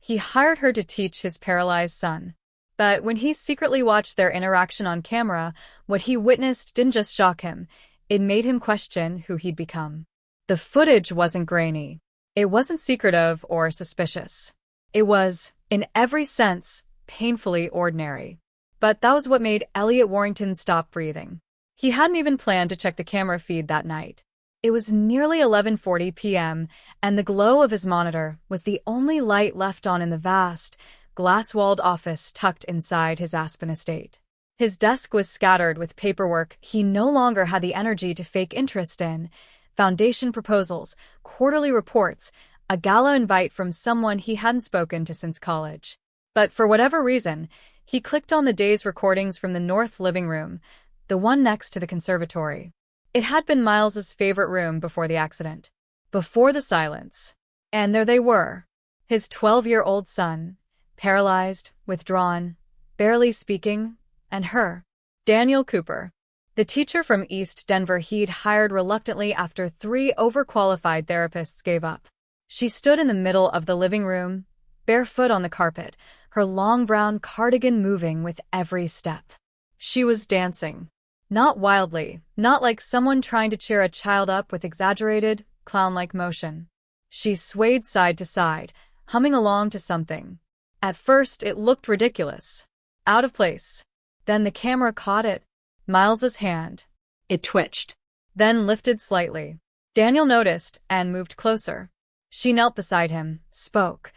He hired her to teach his paralyzed son. But when he secretly watched their interaction on camera, what he witnessed didn't just shock him, it made him question who he'd become. The footage wasn't grainy. It wasn't secretive or suspicious. It was, in every sense, painfully ordinary. But that was what made Elliot Warrington stop breathing. He hadn't even planned to check the camera feed that night. It was nearly 11:40 p.m., and the glow of his monitor was the only light left on in the vast, glass-walled office tucked inside his Aspen estate. His desk was scattered with paperwork he no longer had the energy to fake interest in: foundation proposals, quarterly reports, a gala invite from someone he hadn't spoken to since college. But for whatever reason, he clicked on the day's recordings from the north living room, the one next to the conservatory. It had been Miles's favorite room before the accident, before the silence. And there they were, his 12-year-old son, paralyzed, withdrawn, barely speaking, and her, Danielle Cooper, the teacher from East Denver he'd hired reluctantly after 3 overqualified therapists gave up. She stood in the middle of the living room, barefoot on the carpet, her long brown cardigan moving with every step. She was dancing. Not wildly, not like someone trying to cheer a child up with exaggerated, clown-like motion. She swayed side to side, humming along to something. At first, it looked ridiculous, out of place. Then the camera caught it, Miles's hand. It twitched, then lifted slightly. Danielle noticed and moved closer. She knelt beside him, spoke.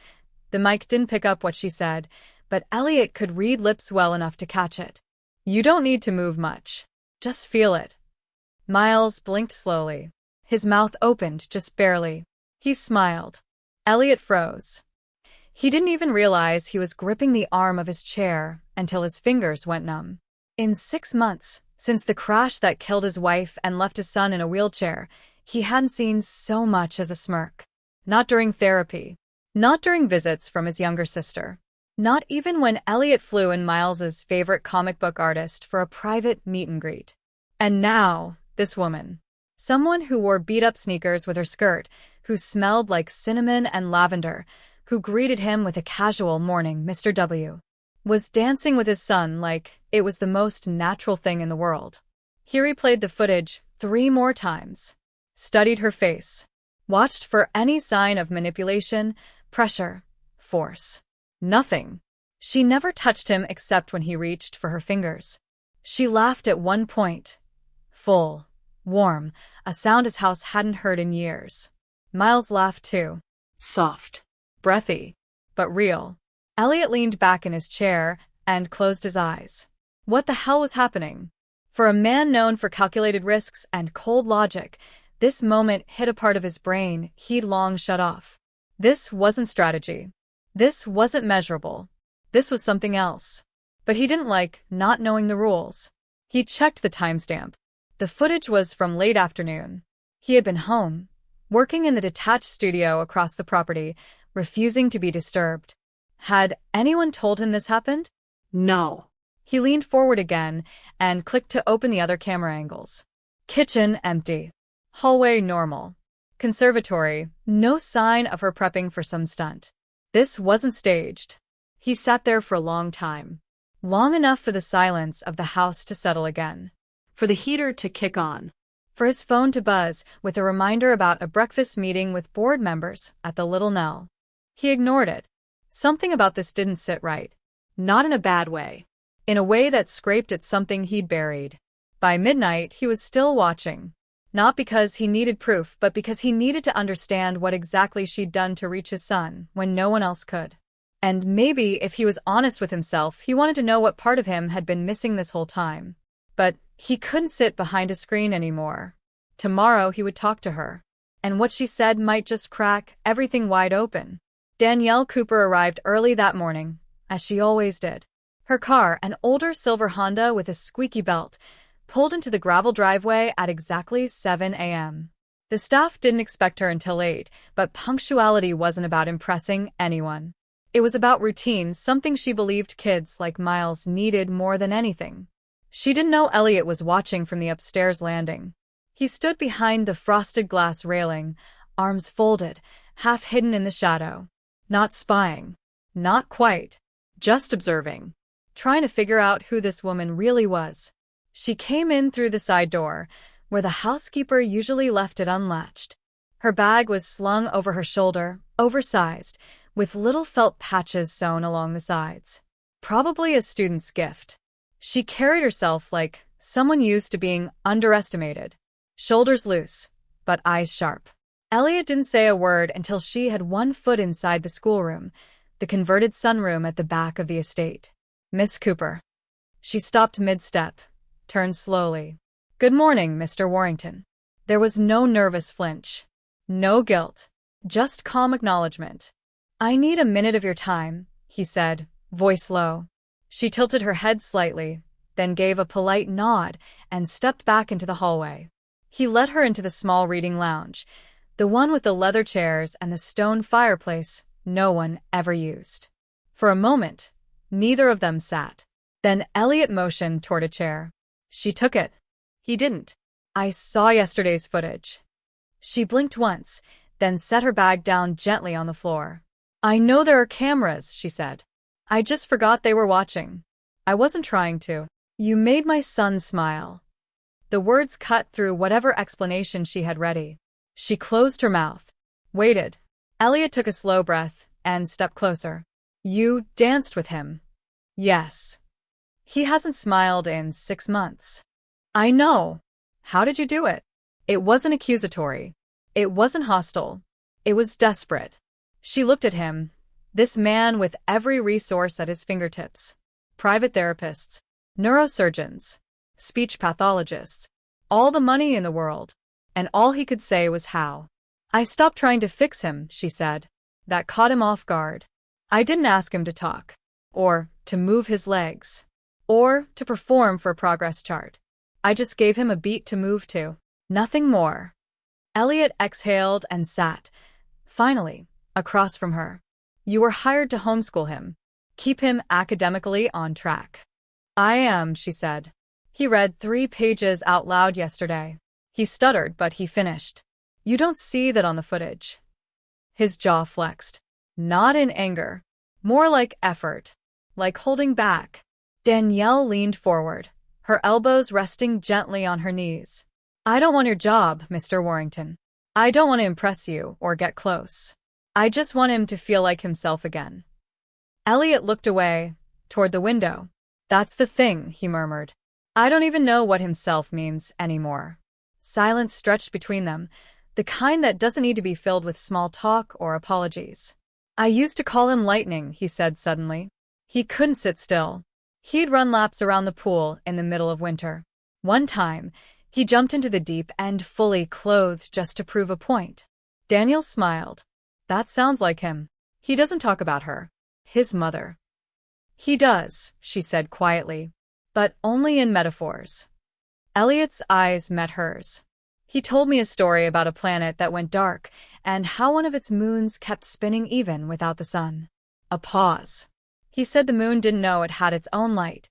The mic didn't pick up what she said, but Elliot could read lips well enough to catch it. "You don't need to move much. Just feel it." Miles blinked slowly. His mouth opened just barely. He smiled. Elliot froze. He didn't even realize he was gripping the arm of his chair until his fingers went numb. In 6 months, since the crash that killed his wife and left his son in a wheelchair, he hadn't seen so much as a smirk. Not during therapy. Not during visits from his younger sister. Not even when Elliot flew in Miles's favorite comic book artist for a private meet and greet. And now, this woman. Someone who wore beat-up sneakers with her skirt, who smelled like cinnamon and lavender, who greeted him with a casual "Morning, Mr. W." was dancing with his son like it was the most natural thing in the world. He replayed the footage 3 more times. Studied her face. Watched for any sign of manipulation, pressure, force. Nothing. She never touched him except when he reached for her fingers. She laughed at one point. Full, warm, a sound his house hadn't heard in years. Miles laughed too. Soft. Breathy. But real. Elliot leaned back in his chair and closed his eyes. What the hell was happening? For a man known for calculated risks and cold logic, this moment hit a part of his brain he'd long shut off. This wasn't strategy. This wasn't measurable. This was something else. But he didn't like not knowing the rules. He checked the timestamp. The footage was from late afternoon. He had been home, working in the detached studio across the property, refusing to be disturbed. Had anyone told him this happened? No. He leaned forward again and clicked to open the other camera angles. Kitchen empty. Hallway normal. Conservatory, no sign of her prepping for some stunt. This wasn't staged. He sat there for a long time. Long enough for the silence of the house to settle again. For the heater to kick on. For his phone to buzz with a reminder about a breakfast meeting with board members at the Little Nell. He ignored it. Something about this didn't sit right. Not in a bad way. In a way that scraped at something he'd buried. By midnight, he was still watching. Not because he needed proof, but because he needed to understand what exactly she'd done to reach his son when no one else could. And maybe, if he was honest with himself, he wanted to know what part of him had been missing this whole time. But he couldn't sit behind a screen anymore. Tomorrow he would talk to her. And what she said might just crack everything wide open. Danielle Cooper arrived early that morning, as she always did. Her car, an older silver Honda with a squeaky belt, pulled into the gravel driveway at exactly 7 a.m. The staff didn't expect her until 8, but punctuality wasn't about impressing anyone. It was about routine, something she believed kids like Miles needed more than anything. She didn't know Elliot was watching from the upstairs landing. He stood behind the frosted glass railing, arms folded, half hidden in the shadow. Not spying. Not quite. Just observing. Trying to figure out who this woman really was. She came in through the side door, where the housekeeper usually left it unlatched. Her bag was slung over her shoulder, oversized, with little felt patches sewn along the sides. Probably a student's gift. She carried herself like someone used to being underestimated. Shoulders loose, but eyes sharp. Elliot didn't say a word until she had one foot inside the schoolroom, the converted sunroom at the back of the estate. Miss Cooper. She stopped mid-step, turned slowly. Good morning, Mr. Warrington. There was no nervous flinch. No guilt. Just calm acknowledgement. I need a minute of your time, he said, voice low. She tilted her head slightly, then gave a polite nod and stepped back into the hallway. He led her into the small reading lounge, the one with the leather chairs and the stone fireplace no one ever used. For a moment, neither of them sat. Then Elliot motioned toward a chair. She took it. He didn't. I saw yesterday's footage. She blinked once, then set her bag down gently on the floor. I know there are cameras, she said. I just forgot they were watching. I wasn't trying to. You made my son smile. The words cut through whatever explanation she had ready. She closed her mouth. Waited. Elliot took a slow breath and stepped closer. You danced with him. Yes. He hasn't smiled in 6 months. I know. How did you do it? It wasn't accusatory. It wasn't hostile. It was desperate. She looked at him, this man with every resource at his fingertips. Private therapists, neurosurgeons, speech pathologists, all the money in the world. And all he could say was how. I stopped trying to fix him, she said. That caught him off guard. I didn't ask him to talk, or to move his legs, or to perform for a progress chart. I just gave him a beat to move to. Nothing more. Elliot exhaled and sat, finally, across from her. You were hired to homeschool him. Keep him academically on track. I am, she said. He read 3 pages out loud yesterday. He stuttered, but he finished. You don't see that on the footage. His jaw flexed. Not in anger. More like effort. Like holding back. Danielle leaned forward, her elbows resting gently on her knees. I don't want your job, Mr. Warrington. I don't want to impress you or get close. I just want him to feel like himself again. Elliot looked away, toward the window. That's the thing, he murmured. I don't even know what himself means anymore. Silence stretched between them, the kind that doesn't need to be filled with small talk or apologies. I used to call him lightning, he said suddenly. He couldn't sit still. He'd run laps around the pool in the middle of winter. One time, he jumped into the deep end fully clothed just to prove a point. Daniel smiled. That sounds like him. He doesn't talk about her. His mother. He does, she said quietly. But only in metaphors. Elliot's eyes met hers. He told me a story about a planet that went dark and how one of its moons kept spinning even without the sun. A pause. He said the moon didn't know it had its own light.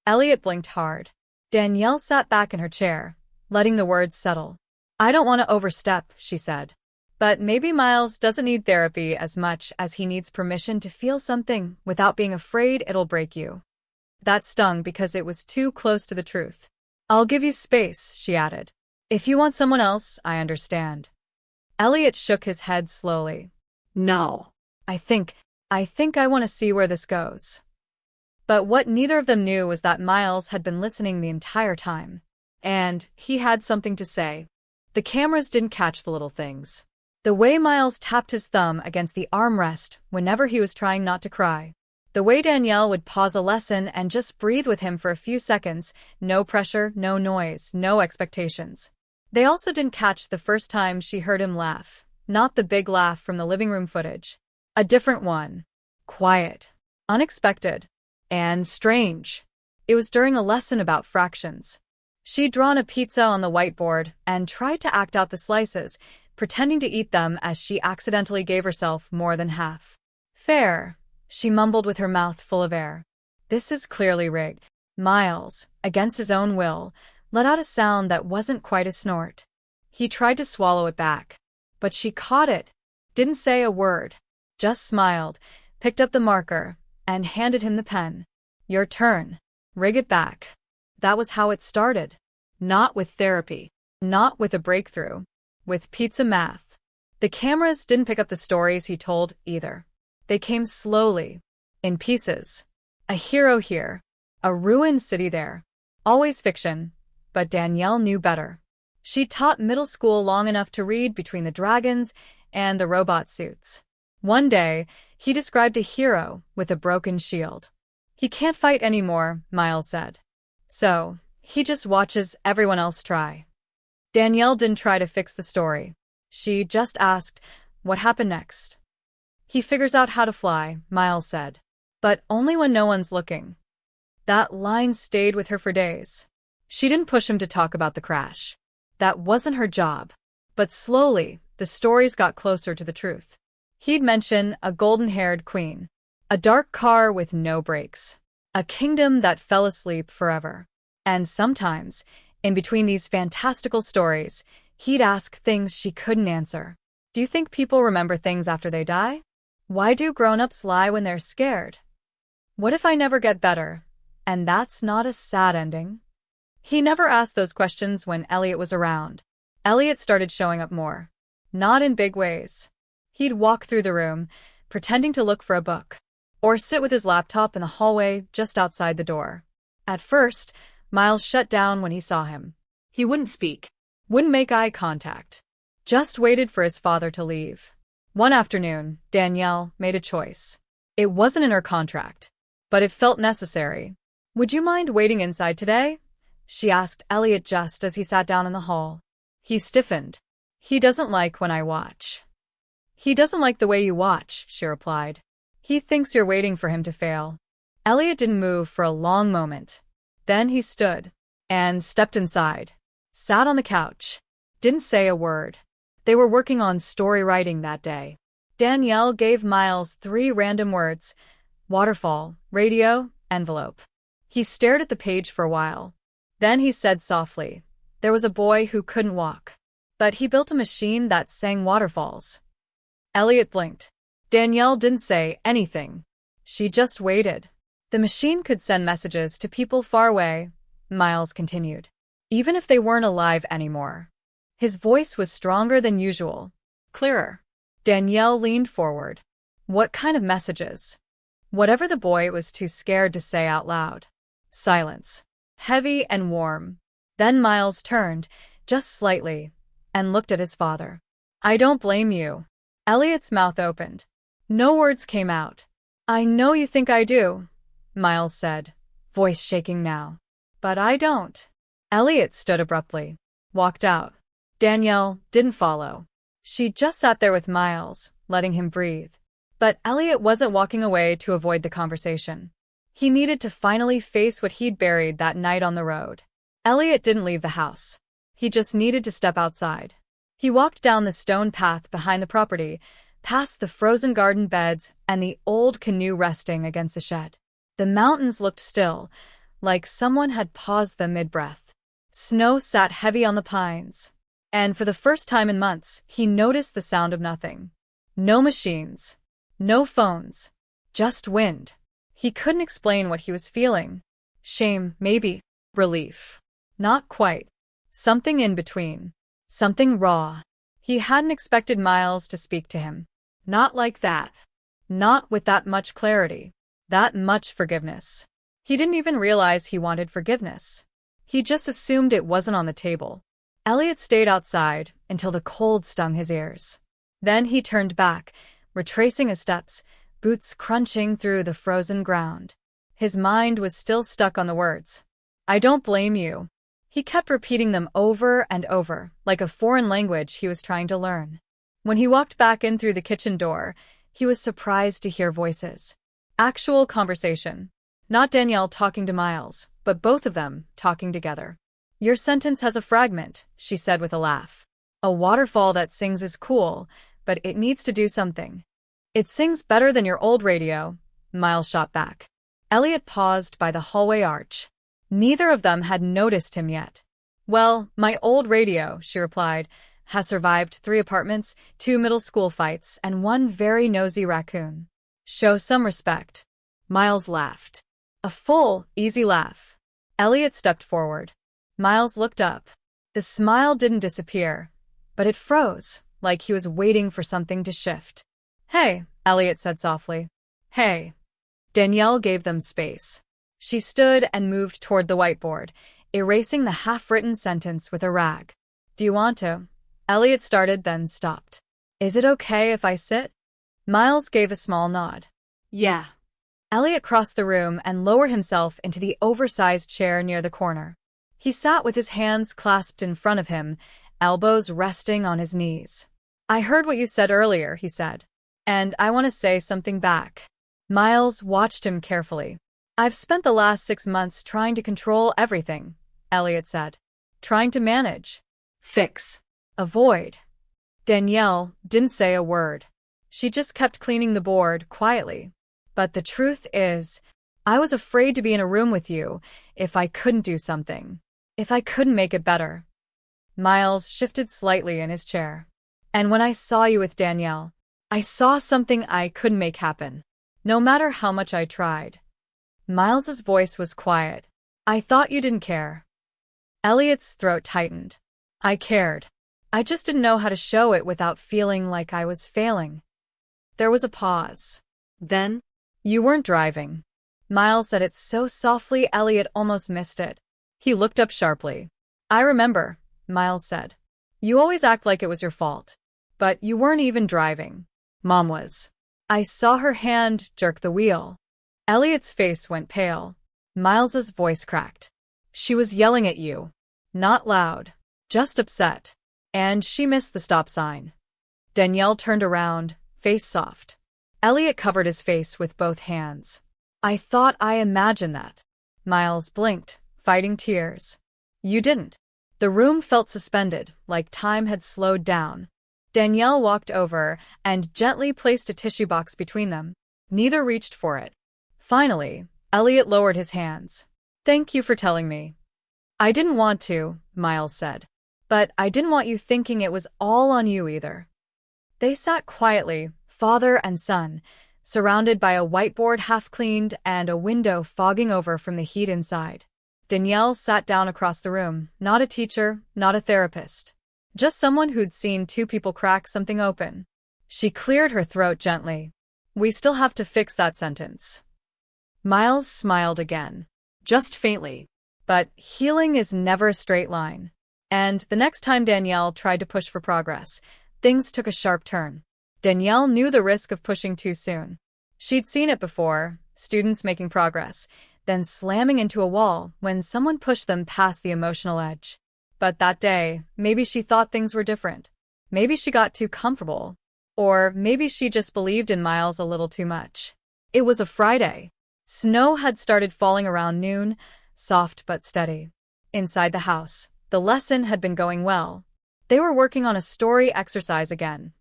Elliot blinked hard. Danielle sat back in her chair, letting the words settle. I don't want to overstep, she said. But maybe Miles doesn't need therapy as much as he needs permission to feel something without being afraid it'll break you. That stung because it was too close to the truth. I'll give you space, she added. If you want someone else, I understand. Elliot shook his head slowly. No. I think I want to see where this goes. But what neither of them knew was that Miles had been listening the entire time. And he had something to say. The cameras didn't catch the little things. The way Miles tapped his thumb against the armrest whenever he was trying not to cry. The way Danielle would pause a lesson and just breathe with him for a few seconds, no pressure, no noise, no expectations. They also didn't catch the first time she heard him laugh, not the big laugh from the living room footage. A different one. Quiet. Unexpected. And strange. It was during a lesson about fractions. She'd drawn a pizza on the whiteboard and tried to act out the slices, pretending to eat them as she accidentally gave herself more than half. Fair, she mumbled with her mouth full of air. This is clearly rigged. Miles, against his own will, let out a sound that wasn't quite a snort. He tried to swallow it back. But she caught it. Didn't say a word. Just smiled, picked up the marker, and handed him the pen. Your turn. Rig it back. That was how it started. Not with therapy. Not with a breakthrough. With pizza math. The cameras didn't pick up the stories he told either. They came slowly, in pieces. A hero here. A ruined city there. Always fiction, but Danielle knew better. She taught middle school long enough to read between the dragons and the robot suits. One day, he described a hero with a broken shield. He can't fight anymore, Miles said. So, he just watches everyone else try. Danielle didn't try to fix the story. She just asked, what happened next? He figures out how to fly, Miles said. But only when no one's looking. That line stayed with her for days. She didn't push him to talk about the crash. That wasn't her job. But slowly, the stories got closer to the truth. He'd mention a golden-haired queen, a dark car with no brakes, a kingdom that fell asleep forever. And sometimes, in between these fantastical stories, he'd ask things she couldn't answer. Do you think people remember things after they die? Why do grown-ups lie when they're scared? What if I never get better? And that's not a sad ending. He never asked those questions when Elliot was around. Elliot started showing up more. Not in big ways. He'd walk through the room, pretending to look for a book, or sit with his laptop in the hallway just outside the door. At first, Miles shut down when he saw him. He wouldn't speak, wouldn't make eye contact, just waited for his father to leave. One afternoon, Danielle made a choice. It wasn't in her contract, but it felt necessary. Would you mind waiting inside today? She asked Elliot just as he sat down in the hall. He stiffened. He doesn't like when I watch. He doesn't like the way you watch, she replied. He thinks you're waiting for him to fail. Elliot didn't move for a long moment. Then he stood and stepped inside, sat on the couch, didn't say a word. They were working on story writing that day. Danielle gave Miles 3 random words: waterfall, radio, envelope. He stared at the page for a while. Then he said softly, there was a boy who couldn't walk, but he built a machine that sang waterfalls. Elliot blinked. Danielle didn't say anything. She just waited. The machine could send messages to people far away, Miles continued, even if they weren't alive anymore. His voice was stronger than usual, clearer. Danielle leaned forward. What kind of messages? Whatever the boy was too scared to say out loud. Silence. Heavy and warm. Then Miles turned, just slightly, and looked at his father. I don't blame you. Elliot's mouth opened. No words came out. I know you think I do, Miles said, voice shaking now. But I don't. Elliot stood abruptly, walked out. Danielle didn't follow. She just sat there with Miles, letting him breathe. But Elliot wasn't walking away to avoid the conversation. He needed to finally face what he'd buried that night on the road. Elliot didn't leave the house. He just needed to step outside. He walked down the stone path behind the property, past the frozen garden beds and the old canoe resting against the shed. The mountains looked still, like someone had paused them mid-breath. Snow sat heavy on the pines. And for the first time in months, he noticed the sound of nothing. No machines. No phones. Just wind. He couldn't explain what he was feeling. Shame, maybe. Relief. Not quite. Something in between. Something raw. He hadn't expected Miles to speak to him. Not like that. Not with that much clarity. That much forgiveness. He didn't even realize he wanted forgiveness. He just assumed it wasn't on the table. Elliot stayed outside until the cold stung his ears. Then he turned back, retracing his steps, boots crunching through the frozen ground. His mind was still stuck on the words. I don't blame you. He kept repeating them over and over, like a foreign language he was trying to learn. When he walked back in through the kitchen door, he was surprised to hear voices. Actual conversation. Not Danielle talking to Miles, but both of them talking together. Your sentence has a fragment, she said with a laugh. A waterfall that sings is cool, but it needs to do something. It sings better than your old radio, Miles shot back. Elliot paused by the hallway arch. Neither of them had noticed him yet. Well, my old radio, she replied, has survived 3 apartments, 2 middle school fights, and 1 very nosy raccoon. Show some respect. Miles laughed. A full, easy laugh. Elliot stepped forward. Miles looked up. The smile didn't disappear, but it froze, like he was waiting for something to shift. Hey, Elliot said softly. Hey. Danielle gave them space. She stood and moved toward the whiteboard, erasing the half-written sentence with a rag. Do you want to? Elliot started, then stopped. Is it okay if I sit? Miles gave a small nod. Yeah. Elliot crossed the room and lowered himself into the oversized chair near the corner. He sat with his hands clasped in front of him, elbows resting on his knees. I heard what you said earlier, he said. And I want to say something back. Miles watched him carefully. I've spent the last 6 months trying to control everything, Elliot said. Trying to manage. Fix. Avoid. Danielle didn't say a word. She just kept cleaning the board quietly. But the truth is, I was afraid to be in a room with you if I couldn't do something. If I couldn't make it better. Miles shifted slightly in his chair. And when I saw you with Danielle, I saw something I couldn't make happen. No matter how much I tried. Miles's voice was quiet. I thought you didn't care. Elliot's throat tightened. I cared. I just didn't know how to show it without feeling like I was failing. There was a pause. Then, you weren't driving. Miles said it so softly Elliot almost missed it. He looked up sharply. I remember, Miles said. You always act like it was your fault. But you weren't even driving. Mom was. I saw her hand jerk the wheel. Elliot's face went pale. Miles's voice cracked. She was yelling at you. Not loud. Just upset. And she missed the stop sign. Danielle turned around, face soft. Elliot covered his face with both hands. I thought I imagined that. Miles blinked, fighting tears. You didn't. The room felt suspended, like time had slowed down. Danielle walked over and gently placed a tissue box between them. Neither reached for it. Finally, Elliot lowered his hands. Thank you for telling me. I didn't want to, Miles said. But I didn't want you thinking it was all on you either. They sat quietly, father and son, surrounded by a whiteboard half-cleaned and a window fogging over from the heat inside. Danielle sat down across the room, not a teacher, not a therapist. Just someone who'd seen two people crack something open. She cleared her throat gently. We still have to fix that sentence. Miles smiled again. Just faintly. But healing is never a straight line. And the next time Danielle tried to push for progress, things took a sharp turn. Danielle knew the risk of pushing too soon. She'd seen it before, students making progress, then slamming into a wall when someone pushed them past the emotional edge. But that day, maybe she thought things were different. Maybe she got too comfortable. Or maybe she just believed in Miles a little too much. It was a Friday. Snow had started falling around noon, soft but steady. Inside the house, the lesson had been going well. They were working on a story exercise again.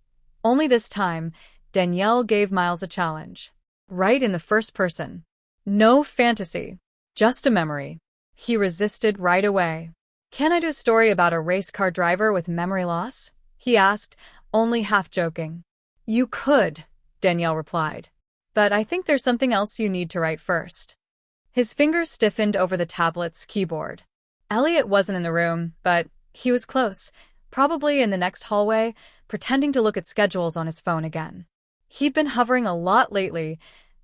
Only this time, Danielle gave Miles a challenge. Write in the first person. No fantasy. Just a memory. He resisted right away. Can I do a story about a race car driver with memory loss? He asked, only half joking. You could, Danielle replied. But I think there's something else you need to write first. His fingers stiffened over the tablet's keyboard. Elliot wasn't in the room, but he was close, probably in the next hallway, pretending to look at schedules on his phone again. He'd been hovering a lot lately,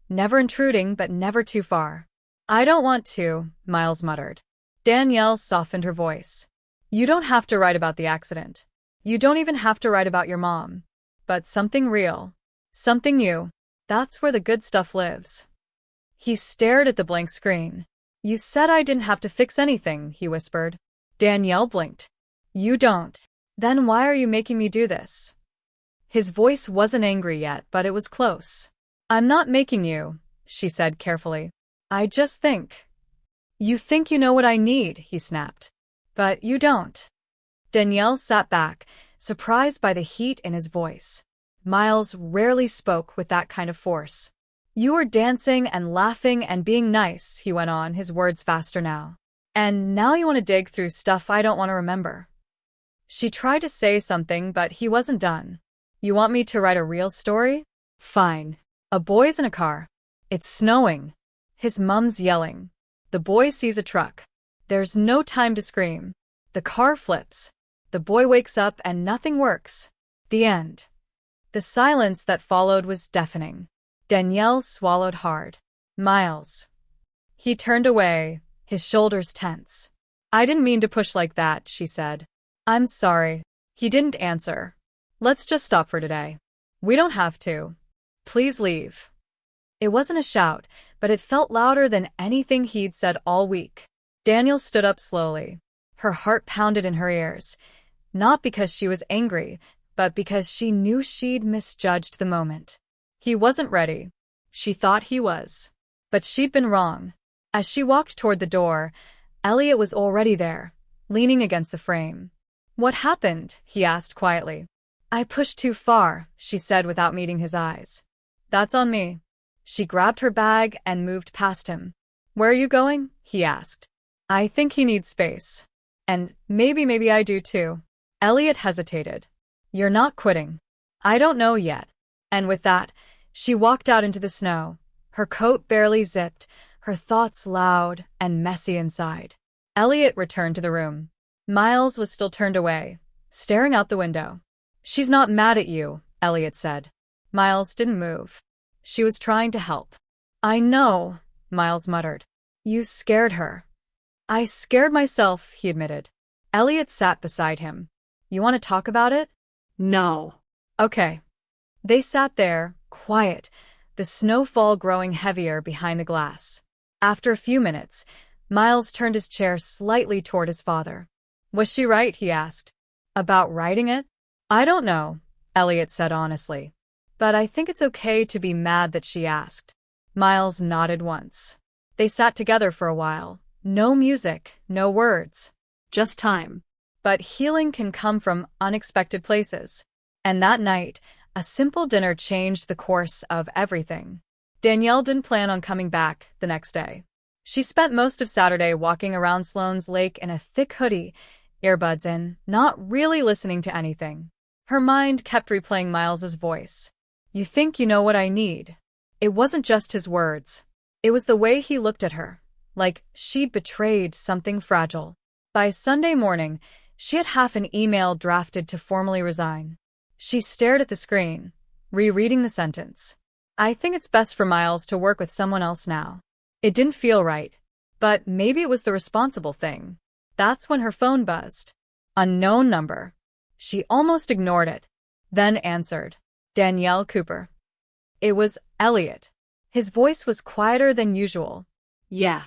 never intruding but never too far. I don't want to, Miles muttered. Danielle softened her voice. You don't have to write about the accident. You don't even have to write about your mom. But something real. Something new. That's where the good stuff lives. He stared at the blank screen. You said I didn't have to fix anything, he whispered. Danielle blinked. You don't. Then why are you making me do this? His voice wasn't angry yet, but it was close. I'm not making you, she said carefully. I just think. You think you know what I need, he snapped. But you don't. Danielle sat back, surprised by the heat in his voice. Miles rarely spoke with that kind of force. You were dancing and laughing and being nice, he went on, his words faster now. And now you want to dig through stuff I don't want to remember. She tried to say something, but he wasn't done. You want me to write a real story? Fine. A boy's in a car. It's snowing. His mom's yelling. The boy sees a truck. There's no time to scream. The car flips. The boy wakes up and nothing works. The end. The silence that followed was deafening. Danielle swallowed hard. Miles. He turned away, his shoulders tense. I didn't mean to push like that, she said. I'm sorry. He didn't answer. Let's just stop for today. We don't have to. Please leave. It wasn't a shout, but it felt louder than anything he'd said all week. Danielle stood up slowly. Her heart pounded in her ears. Not because she was angry, but because she knew she'd misjudged the moment. He wasn't ready. She thought he was. But she'd been wrong. As she walked toward the door, Elliot was already there, leaning against the frame. What happened? He asked quietly. I pushed too far, she said without meeting his eyes. That's on me. She grabbed her bag and moved past him. Where are you going? He asked. I think he needs space. And maybe I do too. Elliot hesitated. You're not quitting. I don't know yet. And with that, she walked out into the snow, her coat barely zipped, her thoughts loud and messy inside. Elliot returned to the room. Miles was still turned away, staring out the window. She's not mad at you, Elliot said. Miles didn't move. She was trying to help. I know, Miles muttered. You scared her. I scared myself, he admitted. Elliot sat beside him. You want to talk about it? No. Okay. They sat there, quiet, the snowfall growing heavier behind the glass. After a few minutes, Miles turned his chair slightly toward his father. Was she right? He asked. About writing it? I don't know, Elliot said honestly. But I think it's okay to be mad that she asked. Miles nodded once. They sat together for a while. No music, no words. Just time. But healing can come from unexpected places. And that night, a simple dinner changed the course of everything. Danielle didn't plan on coming back the next day. She spent most of Saturday walking around Sloan's Lake in a thick hoodie, earbuds in, not really listening to anything. Her mind kept replaying Miles's voice. You think you know what I need. It wasn't just his words. It was the way he looked at her, like she'd betrayed something fragile. By Sunday morning, she had half an email drafted to formally resign. She stared at the screen, rereading the sentence. I think it's best for Miles to work with someone else now. It didn't feel right, but maybe it was the responsible thing. That's when her phone buzzed. Unknown number. She almost ignored it, then answered. Danielle Cooper. It was Elliot. His voice was quieter than usual. Yeah.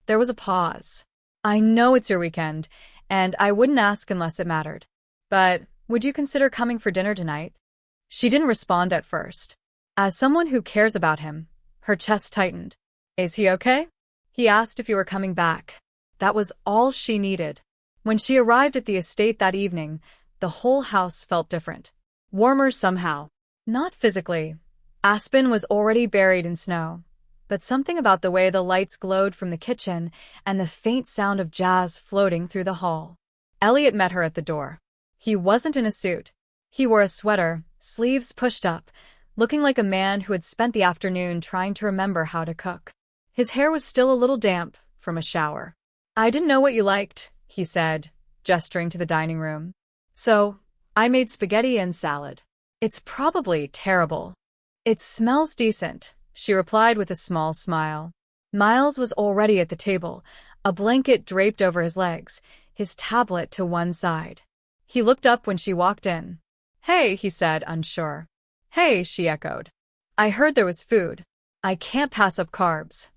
There was a pause. I know it's your weekend, and I wouldn't ask unless it mattered. But would you consider coming for dinner tonight? She didn't respond at first. As someone who cares about him, her chest tightened. Is he okay? He asked if you were coming back. That was all she needed. When she arrived at the estate that evening, the whole house felt different. Warmer somehow. Not physically. Aspen was already buried in snow. But something about the way the lights glowed from the kitchen and the faint sound of jazz floating through the hall. Elliot met her at the door. He wasn't in a suit. He wore a sweater, sleeves pushed up, looking like a man who had spent the afternoon trying to remember how to cook. His hair was still a little damp from a shower. I didn't know what you liked, he said, gesturing to the dining room. So, I made spaghetti and salad. It's probably terrible. It smells decent, she replied with a small smile. Miles was already at the table, a blanket draped over his legs, his tablet to one side. He looked up when she walked in. Hey, he said, unsure. Hey, she echoed. I heard there was food. I can't pass up carbs.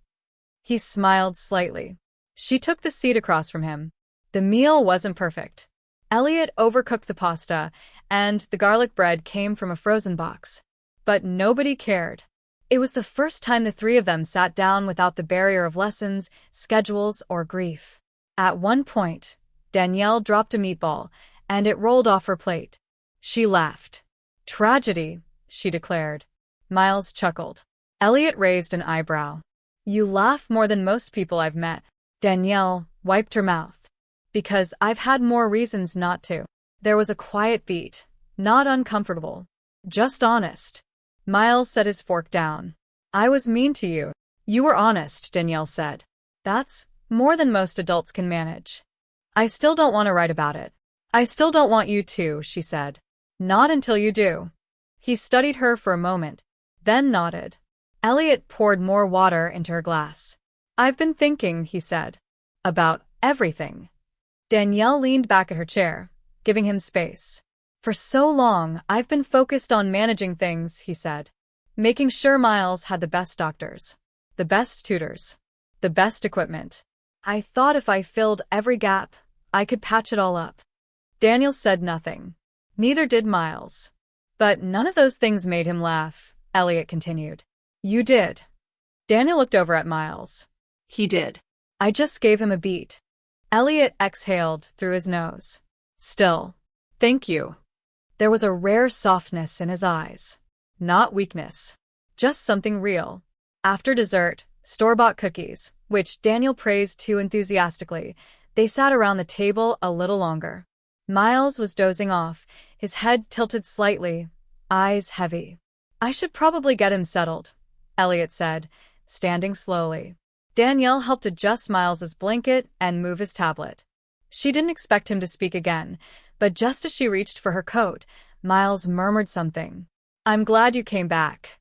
He smiled slightly. She took the seat across from him. The meal wasn't perfect. Elliot overcooked the pasta, and the garlic bread came from a frozen box. But nobody cared. It was the first time the three of them sat down without the barrier of lessons, schedules, or grief. At one point, Danielle dropped a meatball, and it rolled off her plate. She laughed. Tragedy, she declared. Miles chuckled. Elliot raised an eyebrow. You laugh more than most people I've met. Danielle wiped her mouth. Because I've had more reasons not to. There was a quiet beat, not uncomfortable, just honest. Miles set his fork down. I was mean to you. You were honest, Danielle said. That's more than most adults can manage. I still don't want to write about it. I still don't want you to, she said. Not until you do. He studied her for a moment, then nodded. Elliot poured more water into her glass. I've been thinking, he said. About everything. Danielle leaned back at her chair, giving him space. For so long, I've been focused on managing things, he said. Making sure Miles had the best doctors, the best tutors, the best equipment. I thought if I filled every gap, I could patch it all up. Daniel said nothing. Neither did Miles. But none of those things made him laugh, Elliot continued. You did. Daniel looked over at Miles. He did. I just gave him a beat. Elliot exhaled through his nose. Still. Thank you. There was a rare softness in his eyes. Not weakness. Just something real. After dessert, store-bought cookies, which Daniel praised too enthusiastically, they sat around the table a little longer. Miles was dozing off, his head tilted slightly, eyes heavy. I should probably get him settled, Elliot said, standing slowly. Danielle helped adjust Miles's blanket and move his tablet. She didn't expect him to speak again, but just as she reached for her coat, Miles murmured something. I'm glad you came back.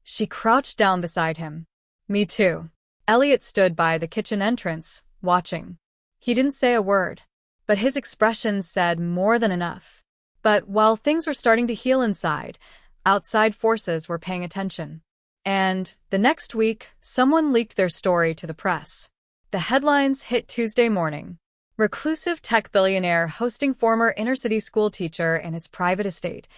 She crouched down beside him. Me too. Elliot stood by the kitchen entrance, watching. He didn't say a word, but his expression said more than enough. But while things were starting to heal inside, outside forces were paying attention. And the next week, someone leaked their story to the press. The headlines hit Tuesday morning. Reclusive tech billionaire hosting former inner-city school teacher in his private estate.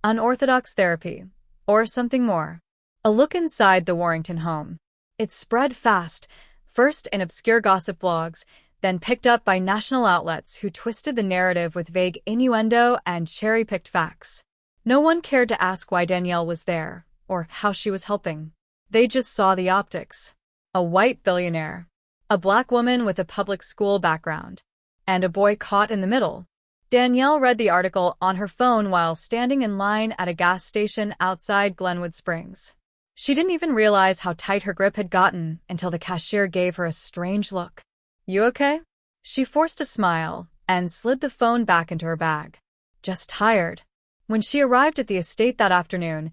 Unorthodox therapy. Or something more. A look inside the Warrington home. It spread fast, first in obscure gossip blogs, then picked up by national outlets who twisted the narrative with vague innuendo and cherry-picked facts. No one cared to ask why Danielle was there, or how she was helping. They just saw the optics. A white billionaire. A black woman with a public school background. And a boy caught in the middle. Danielle read the article on her phone while standing in line at a gas station outside Glenwood Springs. She didn't even realize how tight her grip had gotten until the cashier gave her a strange look. You okay? She forced a smile and slid the phone back into her bag. Just tired. When she arrived at the estate that afternoon,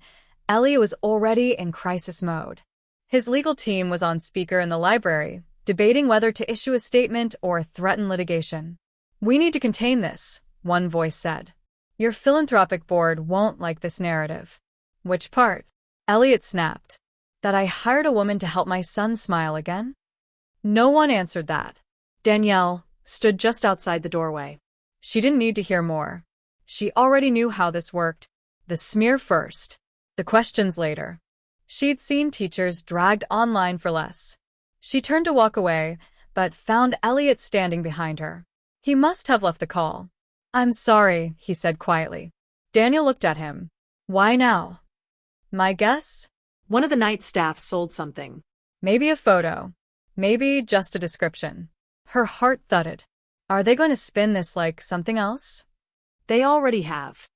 Elliot was already in crisis mode. His legal team was on speaker in the library, debating whether to issue a statement or threaten litigation. We need to contain this, one voice said. Your philanthropic board won't like this narrative. Which part? Elliot snapped. That I hired a woman to help my son smile again? No one answered that. Danielle stood just outside the doorway. She didn't need to hear more. She already knew how this worked. The smear first. The questions later. She'd seen teachers dragged online for less. She turned to walk away, but found Elliot standing behind her. He must have left the call. I'm sorry, he said quietly. Daniel looked at him. Why now? My guess? One of the night staff sold something. Maybe a photo. Maybe just a description. Her heart thudded. Are they going to spin this like something else? They already have.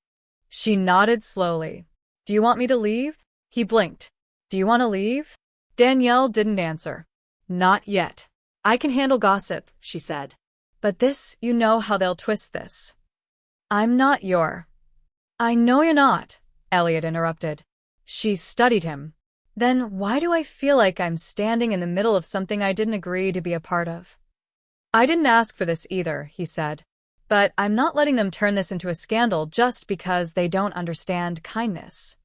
She nodded slowly. Do you want me to leave? He blinked. Do you want to leave? Danielle didn't answer. Not yet. I can handle gossip, she said. But this, you know how they'll twist this. I'm not your. I know you're not, Elliot interrupted. She studied him. Then why do I feel like I'm standing in the middle of something I didn't agree to be a part of? I didn't ask for this either, he said. But I'm not letting them turn this into a scandal just because they don't understand kindness.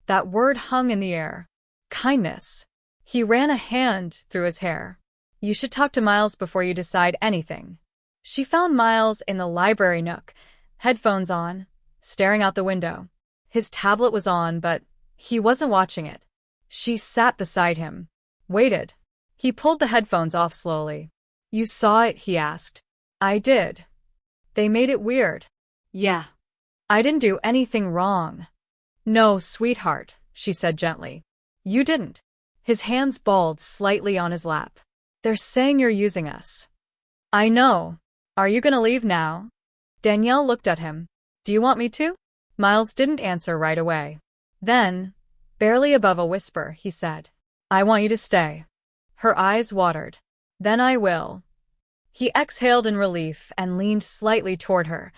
That word hung in the air. Kindness. He ran a hand through his hair. You should talk to Miles before you decide anything. She found Miles in the library nook, headphones on, staring out the window. His tablet was on, but he wasn't watching it. She sat beside him. Waited. He pulled the headphones off slowly. You saw it, he asked. I did. They made it weird. Yeah. I didn't do anything wrong. No, sweetheart, she said gently. You didn't. His hands balled slightly on his lap. They're saying you're using us. I know. Are you gonna leave now? Danielle looked at him. Do you want me to? Miles didn't answer right away. Then, Barely above a whisper, he said, "I want you to stay." Her eyes watered. "Then I will." He exhaled in relief and leaned slightly toward her,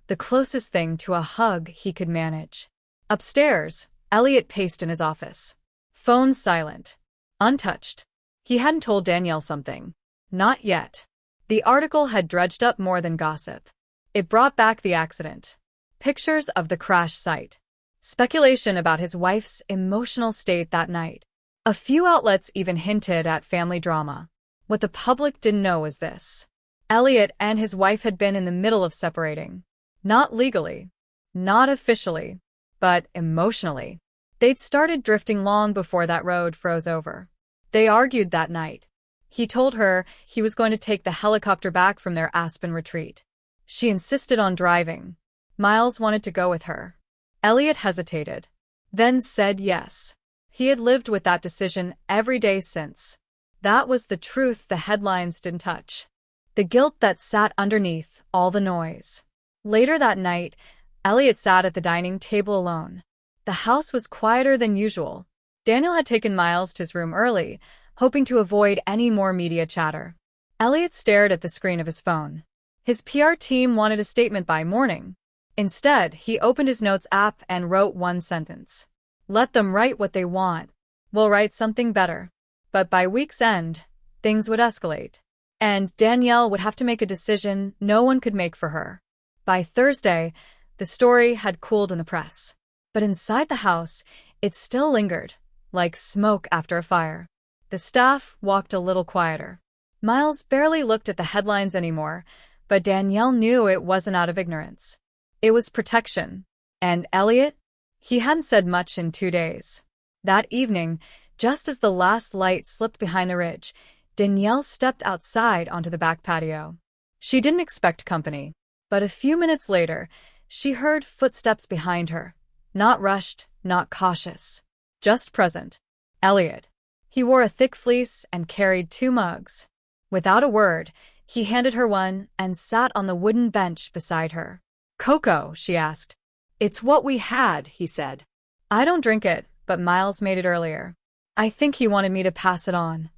the closest thing to a hug he could manage. Upstairs, Elliot paced in his office. Phone silent. Untouched. He hadn't told Danielle something. Not yet. The article had dredged up more than gossip. It brought back the accident. Pictures of the crash site. Speculation about his wife's emotional state that night. A few outlets even hinted at family drama. What the public didn't know was this. Elliot and his wife had been in the middle of separating. Not legally. Not officially. But emotionally. They'd started drifting long before that road froze over. They argued that night. He told her he was going to take the helicopter back from their Aspen retreat. She insisted on driving. Miles wanted to go with her. Elliot hesitated. Then said yes. He had lived with that decision every day since. That was the truth the headlines didn't touch. The guilt that sat underneath all the noise. Later that night, Elliot sat at the dining table alone. The house was quieter than usual. Daniel had taken Miles to his room early, hoping to avoid any more media chatter. Elliot stared at the screen of his phone. His PR team wanted a statement by morning. Instead, he opened his notes app and wrote one sentence. "Let them write what they want. We'll write something better." But by week's end, things would escalate. And Danielle would have to make a decision no one could make for her. By Thursday, the story had cooled in the press. But inside the house, it still lingered, like smoke after a fire. The staff walked a little quieter. Miles barely looked at the headlines anymore, but Danielle knew it wasn't out of ignorance. It was protection. And Elliot? He hadn't said much in 2 days. That evening, just as the last light slipped behind the ridge, Danielle stepped outside onto the back patio. She didn't expect company, but a few minutes later, she heard footsteps behind her. Not rushed, not cautious. Just present. Elliot. He wore a thick fleece and carried 2 mugs. Without a word, he handed her one and sat on the wooden bench beside her. "Cocoa?" she asked. "It's what we had," he said. "I don't drink it, but Miles made it earlier. I think he wanted me to pass it on."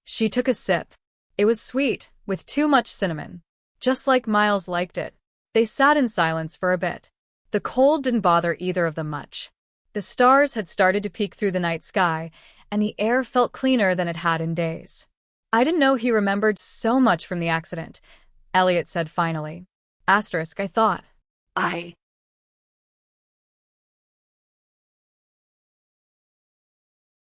She took a sip. It was sweet, with too much cinnamon. Just like Miles liked it. They sat in silence for a bit. The cold didn't bother either of them much. The stars had started to peek through the night sky, and the air felt cleaner than it had in days. "I didn't know he remembered so much from the accident," Elliot said finally. Asterisk, I thought. I